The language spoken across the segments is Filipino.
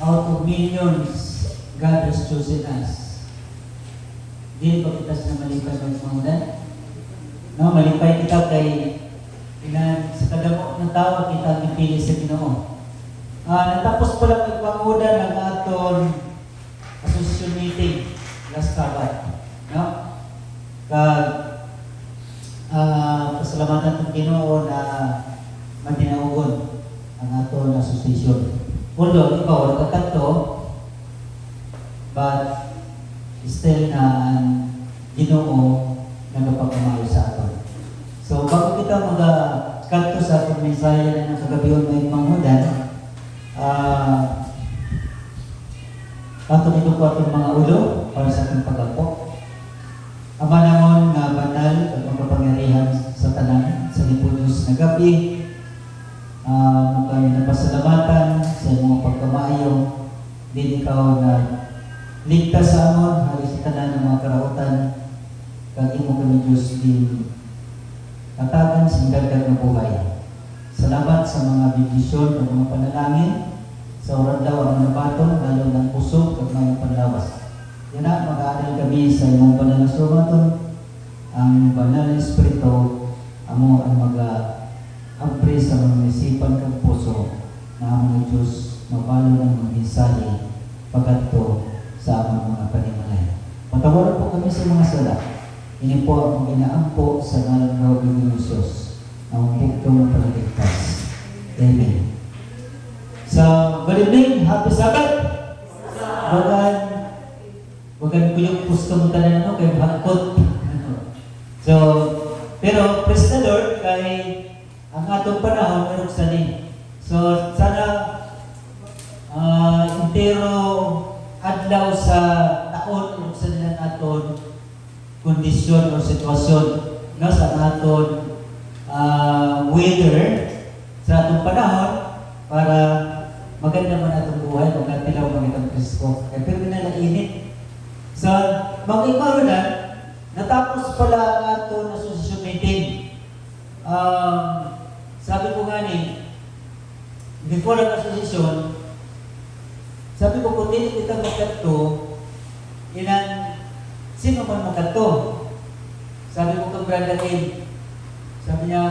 out of millions, God has chosen us. Di ba kita sa malipay magmamunan? No, malipay kita kay sa kadamo ng tao kita pipili sa Ginoo. Natapos pa lang magpangunan ng aton association meeting last Sabat. No? Pasalamatan ng Ginoo na matinaugon ang aton association. Although ikaw nagkakanto, but still na ang Ginoo nagapagmamayo sa aton. So bago kita magkanto sa atong mensahe na nakagabiyon may pangunan, kanto nito po atong mga ulo para sa atong pag-apo. Ama namon nga banal at magkapangyarihan sa tanan sa lipunos na gabi. Kami napasalamatan sa mga pagkamayo. Din ikaw na ligtas sa amon, halos sa tanan ng mga karautan. Kag imo kami Diyos din katagan sa dagdag na buhay. Salamat sa mga bibisyon at mga panalangin sa oras daw ang nabaton, lalo ng puso at mga panlawas. Yan na, mag-aaral kami sa imong banal na sumaton, ang banal na Espiritu, amo ang mag-ampre sa mga isipan kang puso na among Diyos mapalo ng mga mensahe pagkatto sa among mga panimalay. Patawaran po kami sa mga sala. Ini po ang inaampo sa ngalan ng Diyos ang buktong pagligtas. Amen. So, good evening. Happy Sabbath! Wagan ko yung gusto mo tanan kay hangkot. So, pero praise the Lord kay ang atong panahon meron sa ni. So, sana intero adlaw sa taon meron sa nilang aton kondisyon o sitwasyon no, sa aton weather sa atong panahon para maganda man atong buhay o katilaw man itong Kristo. Pero init. So, mag-imaw na, natapos pala ang aton association meeting. Sabi ko nga ni, before ang association, sabi ko kung hindi kita magkato, sino man magkato? Sabi ko kang Brother Ed, sabi niya,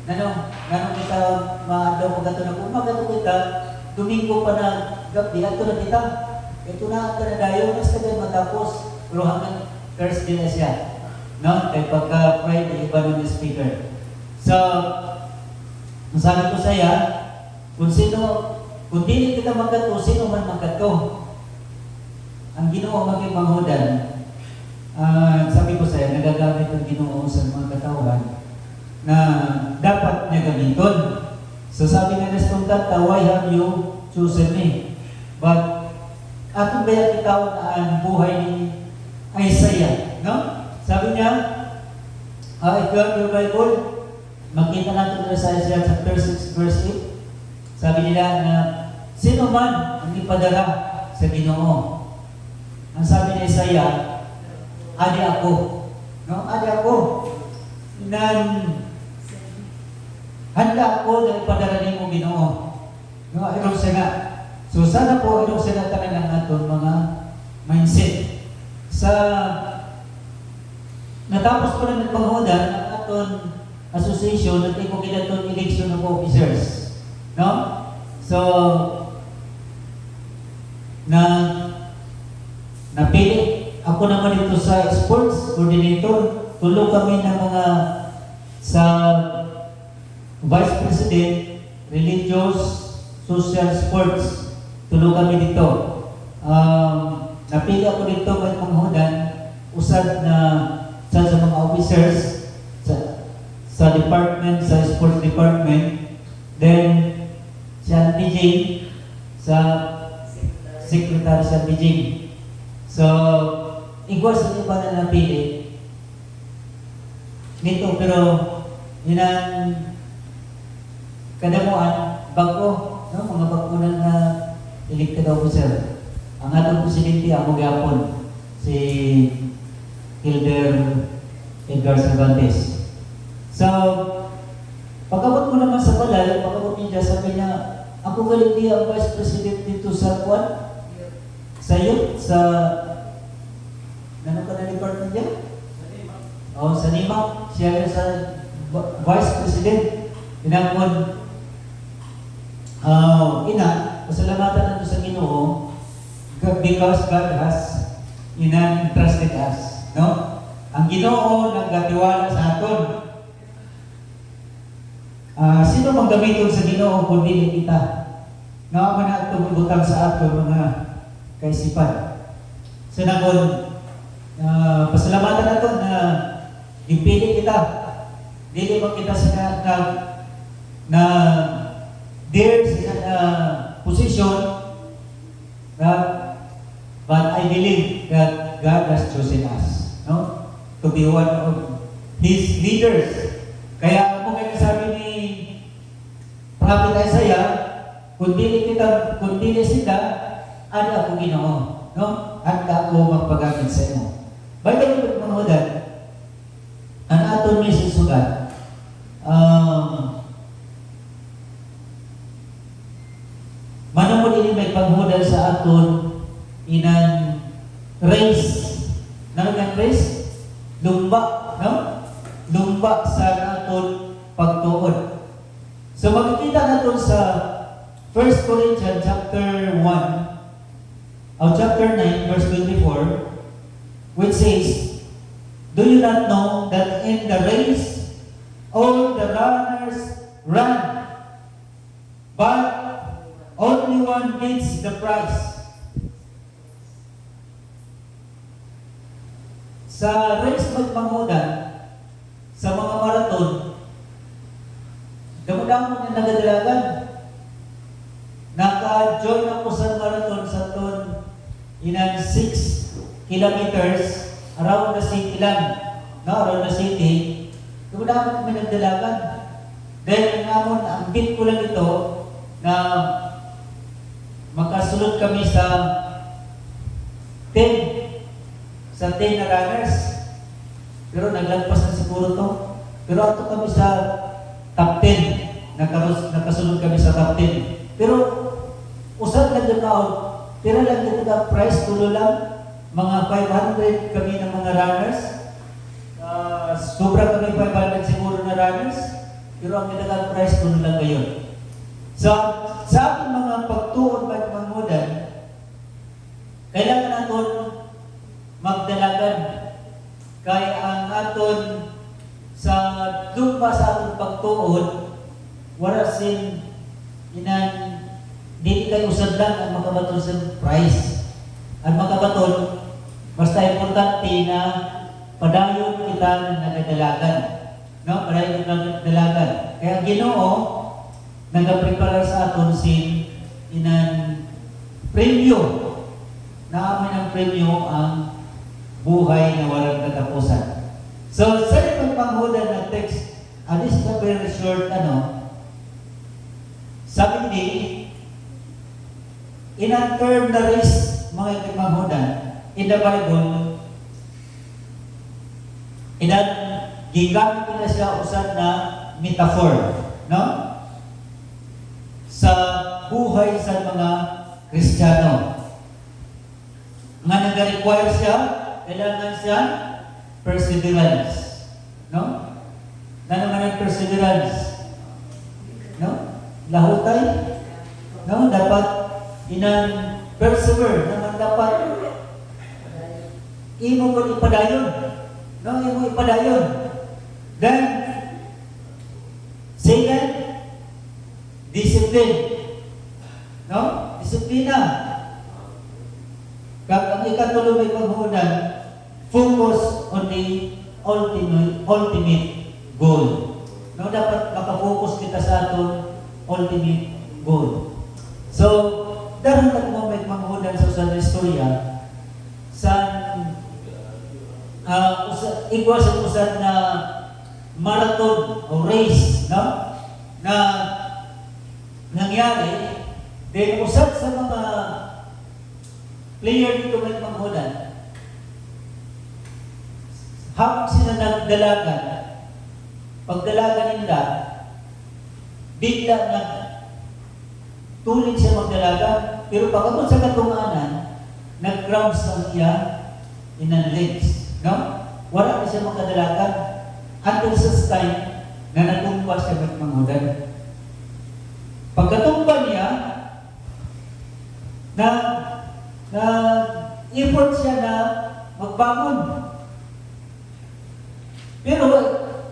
nanong kita maadaw magkato na kung magkato kita, Domingo pa na gabi, ato na kita. Ito na ang dayo, mas kagay matapos, pero hanggang Thursday na siya. No? Kaya pagka Friday, iba ng speaker. So, masabi ko saya, kung di kita magkato, sino man magkato? Ang Ginoo maging manghudan, sabi ko sa'yo, nagagamit ang Ginoo sa mga katawan na dapat niya gamiton. So sabi nga nestong kanta, why have you chosen me? But atong kaya kitawon na ang buhay ni Isaiah, no? Sabi niya, if you have your Bible, makita natin sa Isaiah chapter 6 verse 8. Sabi nila na sino man ang ipadala sa Ginoo. Ang sabi ni Isaiah, adi ako. No? Adi ako. Handa ako na ipadala ni mo Ginoo. No? Irong siya nga. So sana po irong siya na tanan ang aton mga mindset. Sa natapos ko na nagpanghudan ang aton association at iko kinaton election of officers. No? So, napili ako naman dito sa sports coordinator. Tulong kami ng mga sa vice president, religious, social, sports. Tulong kami dito. Napili ako dito may panghudan usad na sa mga officers sa department, sa sports department. Then si DJ sa secretary sa DJ. So, igwas sa iba na napili nito, pero yun ang kadamuan, bago, no? Mga bagunan na elected officer. Ang atong presidente, ang magyapon, si Hilder Edgar Cervantes. So, pagkabot ko naman sa balay, pagkabot niya, sabi niya, ako galing ang vice president dito dito sa kuwan? Sa youth? Sa ano ka na department niya? Sa NIMA. Siya yung sa Vice President. Pinangod, pasalamatan nato sa Ginoo because God has entrusted us. No? Ang Ginoo nagatiwala sa aton. Sino mang gamiton sa Ginoo kung dili kita? Nga man na tumubutang sa aton mga kaisipan. Sa nagon, pasalamatan nato na ipili kita. Dili mo kita sa na dear sa position but I believe that God has chosen us, no, to be one of His leaders. Kaya kung kaya sabi ni Prophet Isaiah, kung dili sila, ano ako Ginoo, no? At ako magpagamit sa imo. By the way, mga ang aton message sugat, manamod ini may paghudan sa aton inan race. Nang race? Lumba, no? Lumba sa aton pagtuon. So makikita natin sa 1 Corinthians chapter 1 or chapter 9 verse 24, which says, do you not know that in the race all the runners run, but only one gets the prize? Sa race magmangudan, sa mga marathon, damo-damo na nagadalagan. Naka-join ako sa marathon sa ton inan 6 kilometers around the city lang. No, around the city. Damo-damo kami nagdalagan. Dahil ang bit ko lang ito na makasulod kami sa 10 na runners. Pero naglagpas na siguro to. Pero ato kami sa top 10. Nakasunod kami sa top 10. Pero usap lang yung out. Pero lang dito ka price tulo lang. Mga 500 kami ng mga runners. Sobra kami 500 siguro na runners. Pero ang ginagawa price tulo lang ngayon. So, sa ating mga pagtuon magmangudan, kailangan natin magdalagan. Kaya ang aton sa lumpa sa ating pagtuon, wala sin di kayo usad lang ang makabaton sa price. Ang makabaton, basta importante na padayon kita ng nagdalagan. No? Padayon ng nagdalagan. Kaya ang Ginoo, nag-prepare sa aton sin premyo. Naaman ng premyo ang buhay na walang katapusan. So, sa pagpanghudan ng text, this is a very short, sabi ni, in a term na risk, mga pagpanghudan, in the Bible, gigamit na siya usad na metaphor, no? Sa buhay sa mga Kristiyano. Nga nag-require siya, kailangan siya perseverance. No? Na naman ang perseverance? No? Lahutay? No? Dapat persevere. Naman dapat imo mo ipadayon. No? Imo ipadayon. Then, second, discipline. No? Disiplina. Ang ikatuloy may paghunan, focus on the ultimate goal. No, dapat makafocus kita sa aton ultimate goal. So, daron mo may paghunan sa usad na istorya sa igual sa usad na marathon o race, no? Na nangyari, then usad sa mga player dito may panghunan. Habang sila nagdalagan, pagdalagan nila, bigla tulid siya magdalagan, pero pagkatapos sa katunganan, nag-ground sa iya in ang legs. No? Wala na siya makadalakan until sa time na natumba siya ng manghudan. Pagkatumba niya, na effort siya na magbangon. Pero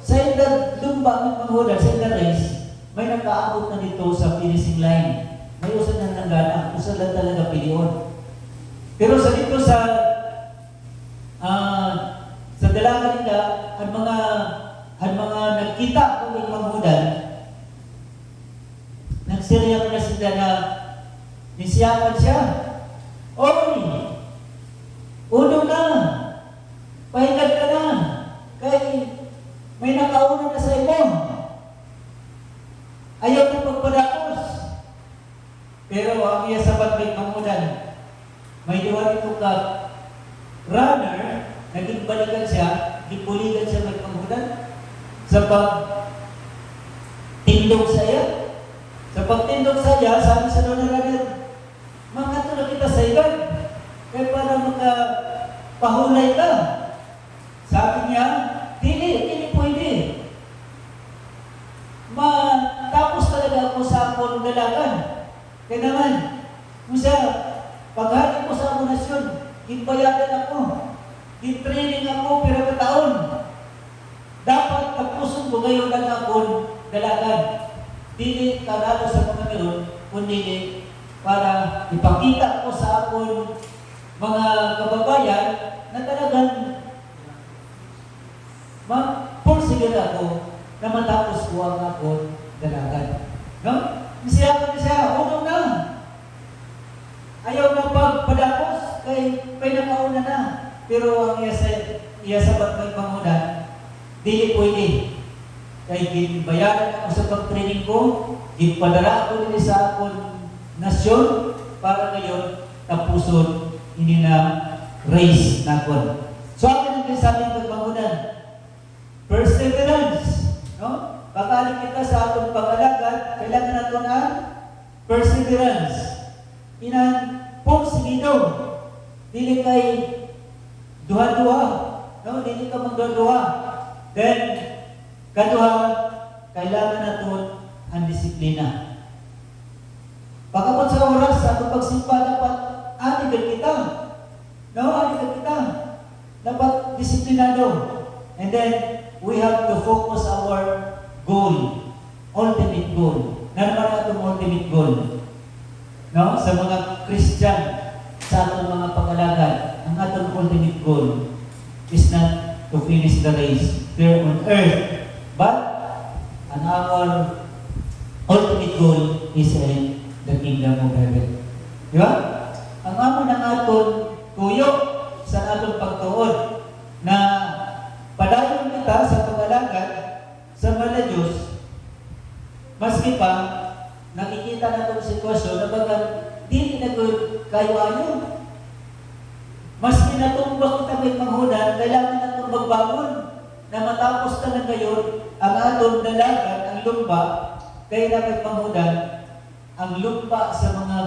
sa edad lumba ng manghudan, sa edad race, may nakaabot na dito sa finishing line. May usan na nanggana, usan lang talaga piliyon. Pero sa dito sa dalaga nila, ang mga nagkita kung may manghudan, nagsiriyak na sila na nisiyakan siya. Oy! Uno na! Pahingad ka na! Kay may nakauna na sa imo. Ayaw na pagpadakos. Pero ang iya sabat may manghudan, may diwali ito ka runner, naging balikan siya, gibuligan siya may manghudan sa pagtindog sa iya. Sa pagtindog sa iya, sabi sa runner natin, mga tulad kita sa iban, kaya para makapahulay ka. Sabi niya, hindi pwede. Matapos talaga ako sa akong dalagan. Kaya naman, kung siya, paghati ko sa amunasyon, gibayadan ako, gitraining ako, pero taon. Dapat tapusin ko ngayon ang akong dalagan. Dili karalo sa mga meron, kundi para ipakita ko sa akong mga kababayan na talagang ma-pursige ako na matapos ko ang akong dalagan. No? Siya uno na. Ayaw na pagpadapos, kay nakauna na. Pero ang iya sabat may pangunan, dili pwede. Kay ginabayaran ako sa pag-training ko, gipadara ako din sa akong nasyon, para ngayon, tapuson, hindi na race na kon. So, akin ang sabi ng pagpangunan, perseverance. No? Pagkali kita sa atong pag-alagad, kailangan natin ang perseverance. Inang porsigido. Dili kay duha-duha. No? Dili ka magduha-duha. Then, kaduha, kailangan natin ang disiplina. Pagkapot sa oras, sa atong pagsimba, dapat anigal kita. No? Anigal kita. Dapat disiplinado. And then, we have to focus our goal, ultimate goal. Na naman atong ultimate goal? No? Sa mga Christian, sa atong mga pag-alagad, ang atong ultimate goal is not to finish the race here on earth, but our ultimate goal is in the kingdom of heaven. Di ba? Ang amo ng atong tuyo sa atong pagtuon na padayon kita sa pag-alagad sa mga Diyos, maski pa nakikita na itong sitwasyon na bagang di na kayo ayon. Maski natumbak kita may manghudan, kailangan na itong magbangon na matapos na ngayon ang atong dalagan, ang lumpa, kaya na may manghudan, ang lumpa sa mga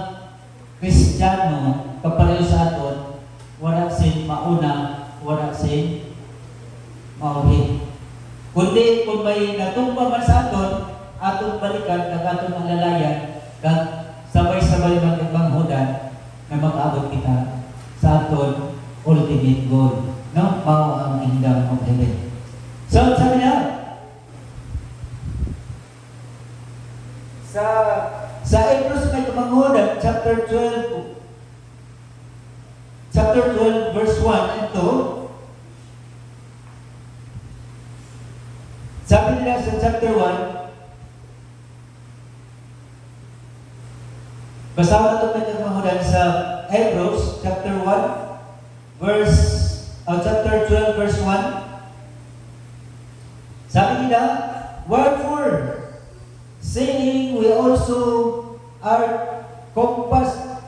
Kristiyano, kapalayo sa aton, wala sin mauna, wala sin maulit. Kundi kung may natumba man sa aton, atong balikan, kag atong alalayan, kag sabay-sabay magmanghudan na mag-abot kita sa aton ultimate goal. No? Mao ang kingdom of heaven. So, sabi niya, sa Hebrews may kamanghudan, chapter 12, verse 1 and 2, sabi nila sa chapter 1, basahan na ito may kamanghudan sa Hebrews, chapter 12, verse 1, sabi nila, wherefore, saying we also are compassed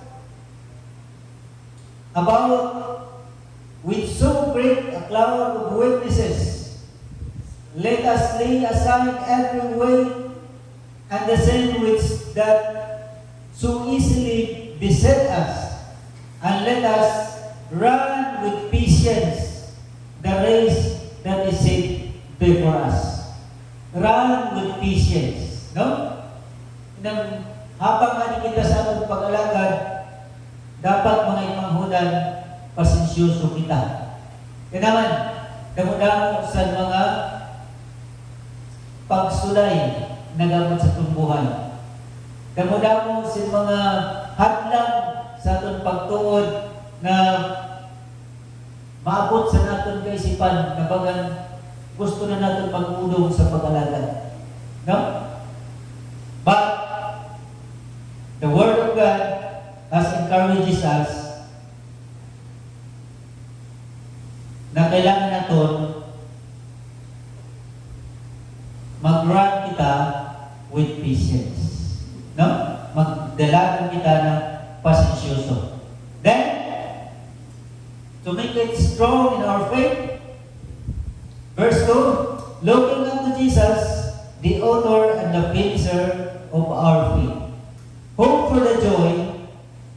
about with so great a cloud of witnesses, let us lay aside every weight and the sin which that so easily beset us, and let us run with patience the race that is set before us. Run with patience. No? Nang habang ani kita sa atong pag-alagad, dapat mga imanghudan, pasensyoso kita. Kaya naman, damo-damo sa mga pagsulay na gamot sa tumbuhan. Damo-damo sa mga hadlang sa atong pagtuod na maabot sa naton kaisipan na bagan gusto na natin mag-ulong sa pag-alagad. No? But the Word of God has encourages us na kailangan natin mag-run kita with patience. No? Magdalagan kita ng pasensyoso. Then, to make it strong in our faith, verse 2, looking unto Jesus, the author and the finisher of our faith, whom for the joy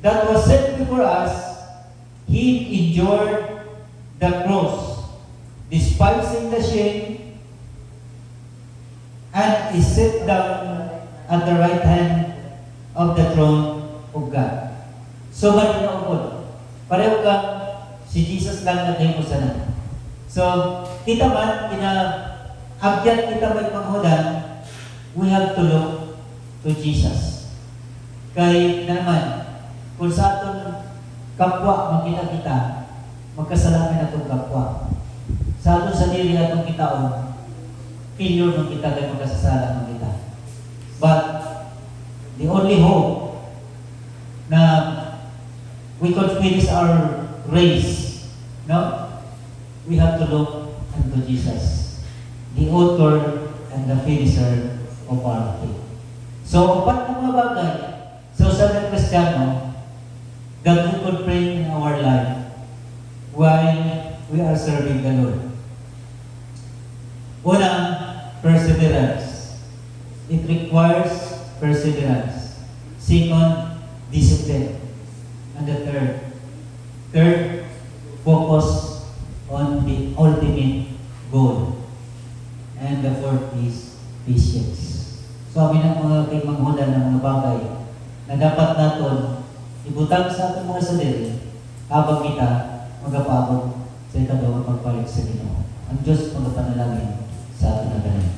that was set before us, he endured the cross, despising the shame, and is set down at the right hand of the throne of God. So, man inaupod. Pareho ka, si Jesus lang na kayo mo sana. So, kita man, agyan kita may panghudan, we have to look to Jesus. Kay naman, kung sa aton kapwa makita kita, magkasalamin atong kapwa. Sa aton sarili atong kitaon, failure man kita kay magkasasala man kita. But, the only hope na we could finish our race, no? We have to look unto Jesus, the author and the finisher of our faith. So, upat na mga bagay sa usa ka Kristiyano that we could bring in our life while we are serving the Lord. Una, perseverance. It requires perseverance. Second, discipline. And the third, focus on the ultimate goal. And the fourth is patience. So, kami ng mga kaimanghulan ng mga bagay na dapat natin ibutang sa ating mga sarili habang kita magapabot sa ikadawang pagpalit sa Ginoo. Ang Diyos magapanalangin sa ating nagaling.